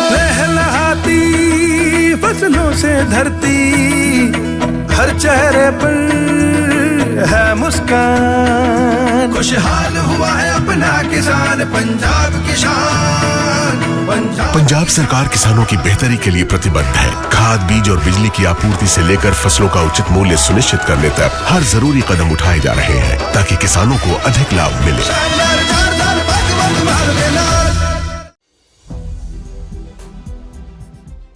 लहलहाती फसलों से धरती, हर चेहरे पर है मुस्कान, खुशहाल हुआ है अपना किसान, पंजाब किसान। पंजाब सरकार किसानों की बेहतरी के लिए प्रतिबद्ध है। खाद, बीज और बिजली की आपूर्ति से लेकर फसलों का उचित मूल्य सुनिश्चित करने तक हर जरूरी कदम उठाए जा रहे हैं ताकि किसानों को अधिक लाभ मिले।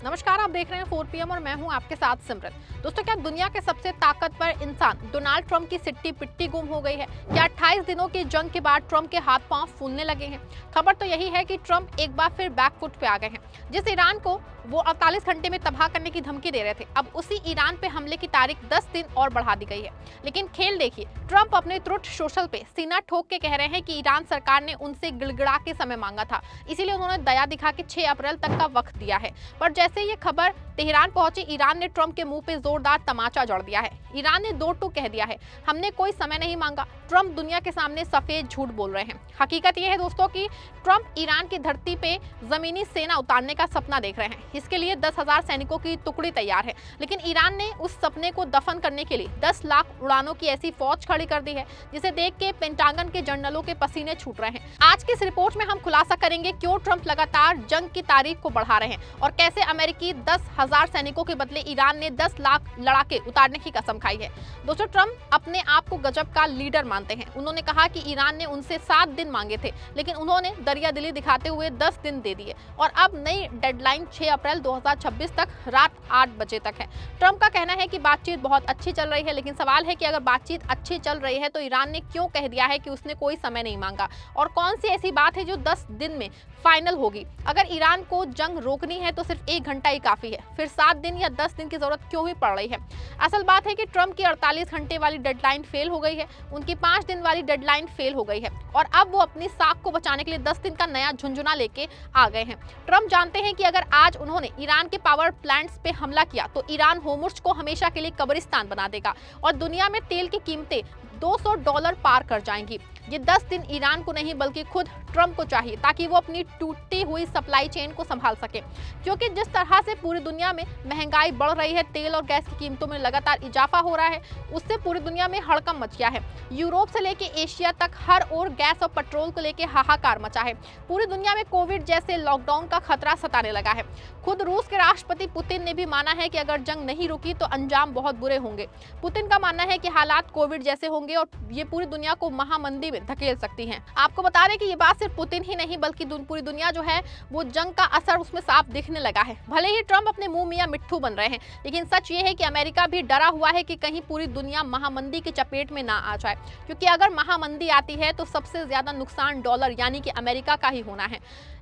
नमस्कार, आप देख रहे हैं 4 PM और मैं हूं आपके साथ सिमरन। दोस्तों, क्या दुनिया के सबसे ताकतवर इंसान डोनाल्ड ट्रंप की सिट्टी पिट्टी गुम हो गई है? क्या 28 दिनों की जंग के बाद ट्रंप के हाथ पांव फूलने लगे हैं? खबर तो यही है कि ट्रंप एक बार फिर बैकफुट पे आ गए हैं। जिस ईरान को वो 48 घंटे में तबाह करने की धमकी दे रहे थे, अब उसी ईरान पे हमले की तारीख 10 दिन और बढ़ा दी गई है। लेकिन खेल देखिए, ट्रंप अपने ट्रुथ सोशल पे सीना ठोक के कह रहे हैं कि ईरान सरकार ने उनसे गिड़गिड़ा के समय मांगा था, इसीलिए उन्होंने दया दिखा के 6 अप्रैल तक का वक्त दिया है। पर जैसे ये खबर तेहरान पहुंची, ईरान ने ट्रंप के मुंह पे जोरदार तमाचा जड़ दिया है। ईरान ने दो टूक कह दिया है, हमने कोई समय नहीं मांगा। ट्रंप दुनिया के सामने सफेद झूठ बोल रहे हैं। हकीकत यह है दोस्तों कि ट्रंप ईरान की धरती पे जमीनी सेना उतारने का सपना देख रहे हैं। इसके लिए 10,000 सैनिकों की टुकड़ी तैयार है, लेकिन ईरान ने उस सपने को दफन करने के लिए 10 लाख उड़ानों की ऐसी फौज खड़ी कर दी है जिसे देख के पेंटागन के जनरलों के पसीने छूट रहे हैं। आज की इस रिपोर्ट में हम खुलासा करेंगे क्यों ट्रंप लगातार जंग की तारीख को बढ़ा रहे हैं और कैसे अमेरिकी 10,000 सैनिकों के बदले ईरान ने 10 लाख लड़ाके उतारने की कसम खाई है। दोस्तों, ट्रंप अपने आप को गजब का लीडर मानते हैं। उन्होंने कहा कि ईरान ने उनसे 7 दिन मांगे थे, लेकिन उन्होंने दरियादिली दिखाते हुए 10 दिन दे दिए और अब नई डेडलाइन 6 अप्रैल 2026 तक रात 8 बजे तक है। ट्रंप का कहना है कि बातचीत बहुत अच्छी चल रही है, लेकिन सवाल है कि अगर बातचीत अच्छी चल रही है तो ईरान ने क्यों कह दिया है कि उसने कोई समय नहीं मांगा, और कौन सी ऐसी बात है जो 10 दिन में फाइनल होगी। अगर ईरान को जंग रोकनी है तो सिर्फ 1 घंटा ही काफी है, फिर 7 दिन या 10 दिन की जरूरत क्यों ही पड़ रही है? असल बात है कि ट्रंप की 48 घंटे वाली डेडलाइन फेल हो गई है, उनकी 5 दिन वाली डेडलाइन फेल हो गई है और अब वो अपनी साख को बचाने के लिए 10 दिन का नया झुंझुना लेके आ गए हैं। ट्रंप जानते हैं कि अगर आज उन्होंने ईरान के पावर प्लांट्स पे हमला किया तो ईरान होर्मुज़ को हमेशा के लिए कब्रिस्तान बना देगा और दुनिया में तेल की कीमतें $200 पार कर जाएंगी। ये 10 दिन ईरान को नहीं बल्कि खुद ट्रंप को चाहिए ताकि वो अपनी टूटती हुई सप्लाई चेन को संभाल सके, क्योंकि जिस तरह से पूरी दुनिया में महंगाई बढ़ रही है, तेल और गैस की कीमतों में लगातार इजाफा हो रहा है, उससे पूरी दुनिया में हड़कंप मच गया है। यूरोप से लेके एशिया तक हर ओर गैस और पेट्रोल को लेके हाहाकार मचा है। पूरी दुनिया में कोविड जैसे लॉकडाउन का खतरा सताने लगा है। खुद रूस के राष्ट्रपति पुतिन ने भी माना है कि अगर जंग नहीं रुकी तो अंजाम बहुत बुरे होंगे। पुतिन का मानना है कि हालात कोविड जैसे होंगे और ये पूरी दुनिया को महामंदी में धकेल सकती हैं। आपको बता दें कि ये बात सिर्फ पुतिन ही नहीं बल्कि पूरी दुनिया जो है वो जंग का असर उसमें साफ दिखने लगा है। भले ही ट्रंप अपने मुंह मियां मिट्ठू बन रहे हैं, लेकिन सच ये है कि अमेरिका भी डरा हुआ है कि कहीं पूरी दुनिया महामंदी की चपेट में ना आ जाए, क्योंकि अगर महामंदी आती है तो सबसे ज्यादा नुकसान डॉलर यानी कि अमेरिका का ही होना है।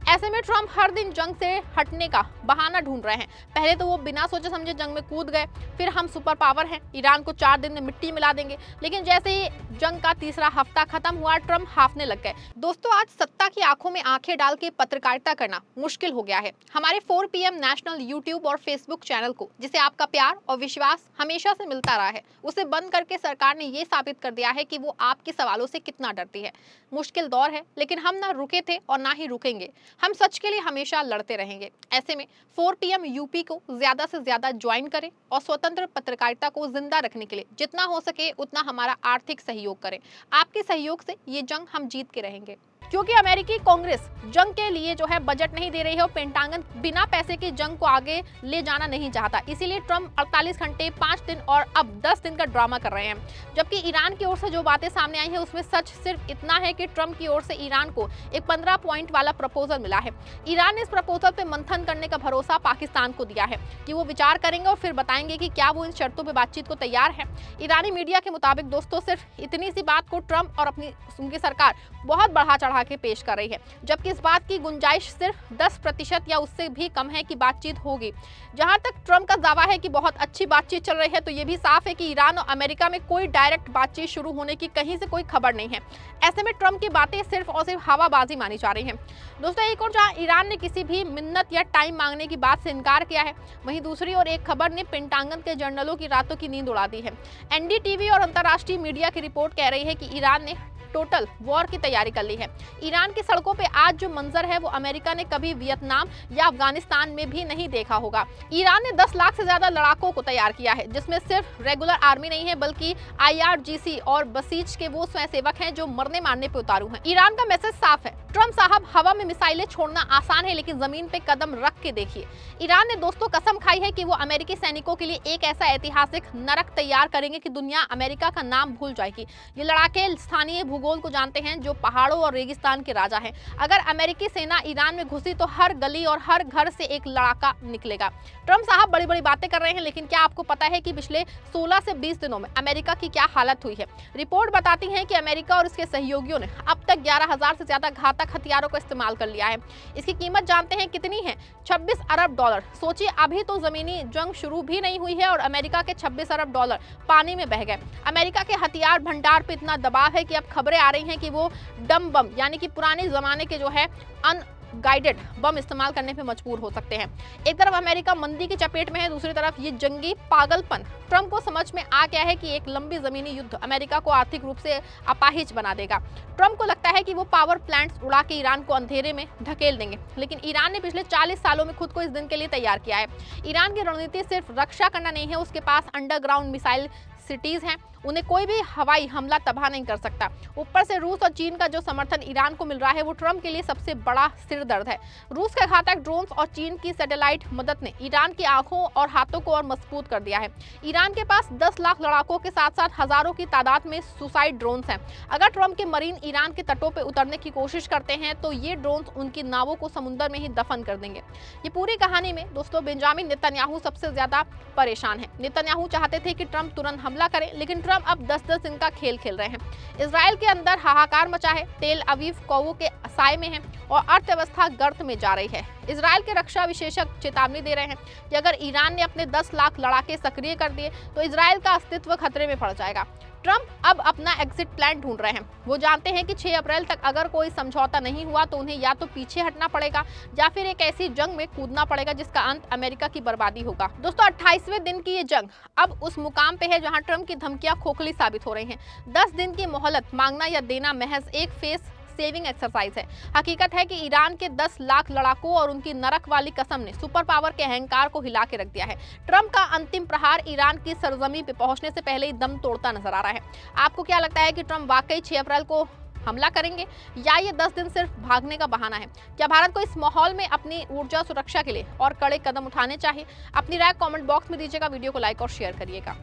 ऐसे में ट्रंप हर दिन जंग से हटने का बहाना ढूंढ रहे हैं। पहले तो वो बिना सोचे समझे जंग में कूद गए, फिर हम सुपर पावर हैं, ईरान को 4 दिन में मिट्टी मिला देंगे, लेकिन जैसे ही जंग का तीसरा हफ्ता खत्म हुआ ट्रंप हाफने लग गए। दोस्तों, आज सत्ता की आंखों में आंखें डाल के पत्रकारिता करना मुश्किल हो गया है। हमारे 4 PM नेशनल यूट्यूब और फेसबुक चैनल को, जिसे आपका प्यार और विश्वास हमेशा से मिलता रहा है, उसे बंद करके सरकार ने ये साबित कर दिया है कि वो आपके सवालों से कितना डरती है। मुश्किल दौर है, लेकिन हम ना रुके थे और ना ही रुकेंगे। हम सच के लिए हमेशा लड़ते रहेंगे। ऐसे में 4 PM यूपी को ज्यादा से ज्यादा ज्वाइन करें और स्वतंत्र पत्रकारिता को जिंदा रखने के लिए जितना हो सके उतना हमारा आर्थिक सहयोग करें। आपके सहयोग से ये जंग हम जीत के रहेंगे, क्योंकि अमेरिकी कांग्रेस जंग के लिए जो है बजट नहीं दे रही है और पेंटागन बिना पैसे के जंग को आगे ले जाना नहीं चाहता। इसीलिए ट्रंप 48 घंटे, 5 दिन और अब 10 दिन का ड्रामा कर रहे हैं। जबकि ईरान की ओर से जो बातें सामने आई है उसमें सच सिर्फ इतना है कि ट्रंप की ओर से ईरान को एक 15 पॉइंट वाला प्रपोजल मिला है। ईरान ने इस प्रपोजल पे मंथन करने का भरोसा पाकिस्तान को दिया है कि वो विचार करेंगे और फिर बताएंगे कि क्या वो इन शर्तों पर बातचीत को तैयार है। ईरानी मीडिया के मुताबिक दोस्तों सिर्फ इतनी सी बात को ट्रंप और उनकी सरकार बहुत बढ़ा चढ़ा के पेश कर रही है, जबकि इस बात की गुंजाइश सिर्फ 10% या उससे भी कम है कि बातचीत होगी। जहां तक ट्रंप का दावा है कि बहुत अच्छी बातचीत चल रही है, तो ये भी साफ है कि ईरान और अमेरिका में कोई डायरेक्ट बातचीत शुरू होने की कहीं से कोई खबर नहीं है। ऐसे में ट्रंप की बातें सिर्फ और सिर्फ हवाबाजी मानी जा रही है। दोस्तों, एक और जहां ईरान ने किसी भी मिन्नत या टाइम मांगने की बात से इनकार किया है, वहीं दूसरी ओर एक खबर ने पेंटागन के जनरलों की रातों की नींद उड़ा दी है। एनडीटीवी और अंतर्राष्ट्रीय मीडिया की रिपोर्ट कह रही है कि ईरान ने टोटल वॉर की तैयारी कर ली है। ईरान की सड़कों पे आज जो मंजर है वो अमेरिका ने कभी वियतनाम या अफगानिस्तान में भी नहीं देखा होगा। ईरान ने 10 लाख से ज्यादा लड़ाकों को तैयार किया है, जिसमें सिर्फ रेगुलर आर्मी नहीं है बल्कि IRGC और बसीज के वो स्वयंसेवक हैं जो मरने मारने पे उतारू हैं। ईरान का मैसेज साफ है, ट्रंप साहब हवा में मिसाइलें छोड़ना आसान है लेकिन जमीन पे कदम रख के देखिए। ईरान ने दोस्तों कसम खाई है कि वो अमेरिकी सैनिकों के लिए एक ऐसा ऐतिहासिक नरक तैयार करेंगे कि दुनिया अमेरिका का नाम भूल जाएगी। ये लड़ाके स्थानीय भूगोल को जानते हैं जो पहाड़ों और रेगिस्तान के राजा हैं। अगर अमेरिकी सेना ईरान में घुसी तो हर गली और हर घर से एक लड़ाका निकलेगा। ट्रंप साहब बड़ी बड़ी बातें कर रहे हैं, लेकिन क्या आपको पता है कि पिछले 16 से 20 दिनों में अमेरिका की क्या हालत हुई है? रिपोर्ट बताती है कि अमेरिका और उसके सहयोगियों ने अब तक 11,000 से ज्यादा घातक हथियारों का इस्तेमाल कर लिया है। इसकी कीमत जानते हैं कितनी है? 26 अरब डॉलर। सोचिए, अभी तो जमीनी जंग शुरू भी नहीं हुई है और अमेरिका के 26 अरब डॉलर पानी में बह गए। अमेरिका के हथियार भंडार पे इतना दबाव है कि अब खबरें आ रही हैं कि वो डम बम यानी कि पुराने जमाने के जो है गाइडेड बम इस्तेमाल करने पे मजबूर हो सकते हैं। एक तरफ अमेरिका मंदी की चपेट में है, दूसरी तरफ ये जंगी पागलपन ट्रंप को समझ में आ गया है कि एक लंबी जमीनी युद्ध अमेरिका को आर्थिक रूप से अपाहिज बना देगा। ट्रंप को लगता है कि वो पावर प्लांट्स उड़ा के ईरान को अंधेरे में ढकेल देंगे, लेकिन ईरान ने पिछले 40 सालों में खुद को इस दिन के लिए तैयार किया है। ईरान की रणनीति सिर्फ रक्षा करना नहीं है, उसके पास अंडरग्राउंड मिसाइल सिटीज हैं, उन्हें कोई भी हवाई हमला तबाह नहीं कर सकता। ऊपर से रूस और चीन का जो समर्थन ईरान को मिल रहा है वो ट्रंप के लिए सबसे बड़ा सिरदर्द है। रूस के घातक ड्रोन्स और चीन की सैटेलाइट मदद ने ईरान की आंखों और हाथों को और मजबूत कर दिया है। ईरान के पास 10 लाख लड़ाकों के साथ साथ हजारों की तादाद में सुसाइड ड्रोन्स हैं। अगर ट्रंप के मरीन ईरान के तटों पर उतरने की कोशिश करते हैं तो ये ड्रोन्स उनकी नावों को समुद्र में ही दफन कर देंगे। ये पूरी कहानी में दोस्तों बेंजामिन नेतन्याहू सबसे ज्यादा परेशान है। नेतन्याहू चाहते थे कि ट्रंप तुरंत हमला करे, लेकिन ट्रंप अब 10-10 दिन का खेल खेल रहे हैं। इजराइल के अंदर हाहाकार मचा है, तेल अवीव कौवों के साए में है और अर्थव्यवस्था गर्त में जा रही है। इजराइल के रक्षा विशेषज्ञ चेतावनी दे रहे हैं कि अगर ईरान ने अपने 10 लाख लड़ाके सक्रिय कर दिए तो इजराइल का अस्तित्व खतरे में पड़ जाएगा। ट्रंप अब अपना एग्जिट प्लान ढूंढ रहे हैं। वो जानते हैं कि 6 अप्रैल तक अगर कोई समझौता नहीं हुआ तो उन्हें या तो पीछे हटना पड़ेगा या फिर एक ऐसी जंग में कूदना पड़ेगा जिसका अंत अमेरिका की बर्बादी होगा। दोस्तों 28वें दिन की ये जंग अब उस मुकाम पे है जहां ट्रंप की धमकियां खोखली साबित हो रही हैं। 10 दिन की मोहलत मांगना या देना महज एक फेस सेविंग एक्सरसाइज है। हकीकत है कि ईरान के 10 लाख लड़ाकों और उनकी नरक वाली कसम ने सुपर पावर के अहंकार को हिला के रख दिया है। ट्रंप का अंतिम प्रहार ईरान की सरजमी पे पहुंचने से पहले ही दम तोड़ता नजर आ रहा है। आपको क्या लगता है कि ट्रंप वाकई 6 अप्रैल को हमला करेंगे या ये 10 दिन सिर्फ भागने का बहाना है? क्या भारत को इस माहौल में अपनी ऊर्जा सुरक्षा के लिए और कड़े कदम उठाने चाहिए? अपनी राय कमेंट बॉक्स में दीजिएगा, वीडियो को लाइक और शेयर करिएगा।